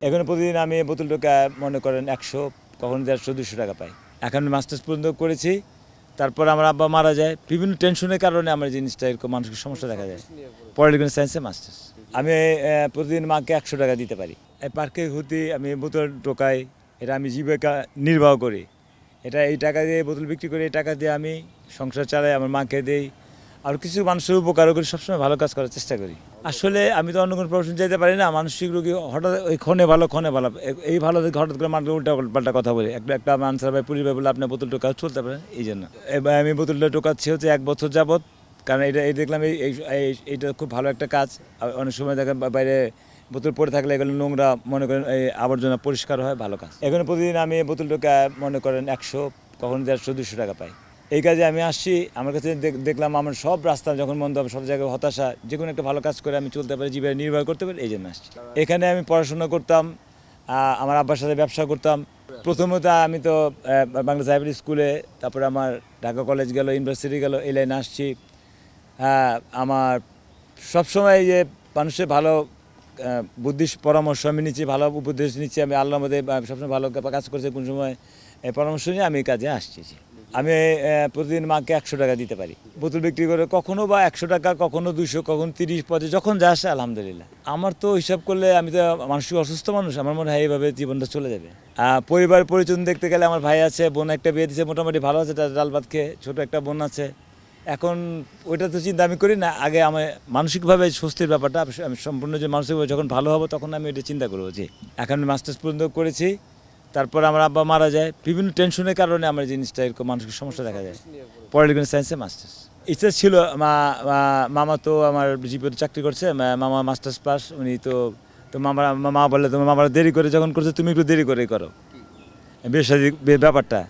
এখন প্রতিদিন আমি বোতল টোকা মনে করেন 100 কখনো 150-200 টাকা পাই। এখন মাস্টার্স পর্যন্ত করেছি, তারপর আমার আব্বা মারা যায়। বিভিন্ন টেনশনের কারণে আমার জিনিসটা এরকম মানসিক সমস্যা দেখা যায়। পলিটিক্যাল সায়েন্সে মাস্টার্স। আমি প্রতিদিন মাকে 100 টাকা দিতে পারি। এই পার্কে ঘুরতে আমি বোতল টোকাই, এটা আমি জীবিকা নির্বাহ করি। এই টাকা দিয়ে বোতল বিক্রি করে এই টাকা দিয়ে আমি সংসার চালাই, আমার মাকে দিই। আর কিছু মানুষের উপকারও করি, সবসময় ভালো কাজ করার চেষ্টা করি। আসলে আমি তো অন্য কোনো প্রফেশন যেতে পারি না, মানসিক রোগী হঠাৎ ওই ক্ষণে ভালো এই ভালো দেখে হঠাৎ করে মানুষ উল্টা পাল্টা কথা বলি। একটা আনসার ভাই পুলিশ ভাই বলে আপনি বোতল টোকা চলতে পারেন, এই জন্য এবার আমি বোতলটা টোকাচ্ছি হচ্ছে 1 বছর যাবৎ। কারণ এই দেখলাম এইটা খুব ভালো একটা কাজ। অনেক সময় দেখেন বাইরে বোতল পড়ে থাকলে এগুলো নোংরা মনে করেন এই আবর্জনা পরিষ্কার হয়, ভালো কাজ। এখন প্রতিদিন আমি বোতল টোকা মনে করেন 100 কখনো 150-200 টাকা পাই। এই কাজে আমি আসছি, আমার কাছে দেখলাম আমার সব রাস্তা যখন বন্ধ হবে, সব জায়গায় হতাশা, যে কোনো একটা ভালো কাজ করে আমি চলতে পারি, জীবনে নির্বাহ করতে পারি, এই জন্য আসছি। এখানে আমি পড়াশোনা করতাম, আমার আব্বার সাথে ব্যবসা করতাম। প্রথমত আমি তো বাংলা সাহেবের স্কুলে, তারপরে আমার ঢাকা কলেজ গেল, ইউনিভার্সিটি গেল, এই লাইনে আসছি। আমার সবসময় যে মানুষের ভালো বুদ্ধি পরামর্শ আমি নিচ্ছি, ভালো উপদেশ নিচ্ছি, আমি আল্লাহর মধ্যে সবসময় ভালো কাজ করছি, কোন সময় পরামর্শ নিয়ে আমি এই কাজে আসছি। আমি প্রতিদিন মাকে 100 টাকা দিতে পারি বোতল বিক্রি করে, কখনো বা 100 টাকা, কখনো 200, কখনো 30, 50, যখন যা আসে আলহামদুলিল্লাহ। আমার তো হিসাব করলে আমি তো মানসিক অসুস্থ মানুষ, আমার মনে হয় এইভাবে জীবনটা চলে যাবে। পরিবার পরিজন দেখতে গেলে আমার ভাই আছে, বোন একটা বিয়ে দিচ্ছে, মোটামুটি ভালো আছে, তার ডাল ভাত খেয়ে, ছোটো একটা বোন আছে। এখন ওইটা তো চিন্তা আমি করি না, আগে আমি মানসিকভাবে স্বস্তির ব্যাপারটা আমি সম্পূর্ণ যে মানসিকভাবে যখন ভালো হবো তখন আমি এটা চিন্তা করবো। যে এখন মাস্টার্স পর্যন্ত করেছি, তারপর আমার আব্বা মারা যায়। বিভিন্ন টেনশনের কারণে আমার জিনিসটা এরকম মানসিক সমস্যা দেখা যায়। পলিটিক্যাল সায়েন্সে মাস্টার্স ইচ্ছা ছিল। মামা তো আমার জীবনে চাকরি করছে, মামা মাস্টার্স পাস, উনি তো মা বললে তোমার মামারা দেরি করে যখন করছে, তুমি একটু দেরি করে করো বিয়ে শাদী ব্যাপারটা।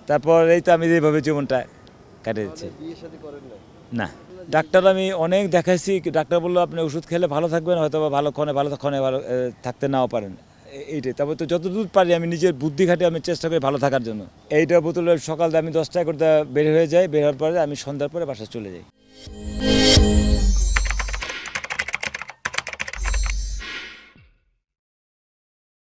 তারপর এই তো আমি এইভাবে জীবনটা কাটিয়ে দিচ্ছি। না, ডাক্তার আমি অনেক দেখাইছি, ডাক্তার বললো আপনি ওষুধ খেলে ভালো থাকবেন, হয়তো বা ক্ষণে ভালো থাকতে নাও পারেন। এইটাই, তারপর তো যতদূর পারি আমি নিজের বুদ্ধি খাটিয়ে আমি চেষ্টা করি ভালো থাকার জন্য। এইটা বোতলের সকালে আমি 10টায় করতে বের হয়ে যাই, বের হওয়ার পরে আমি সন্ধ্যার পরে বাসায় চলে যাই।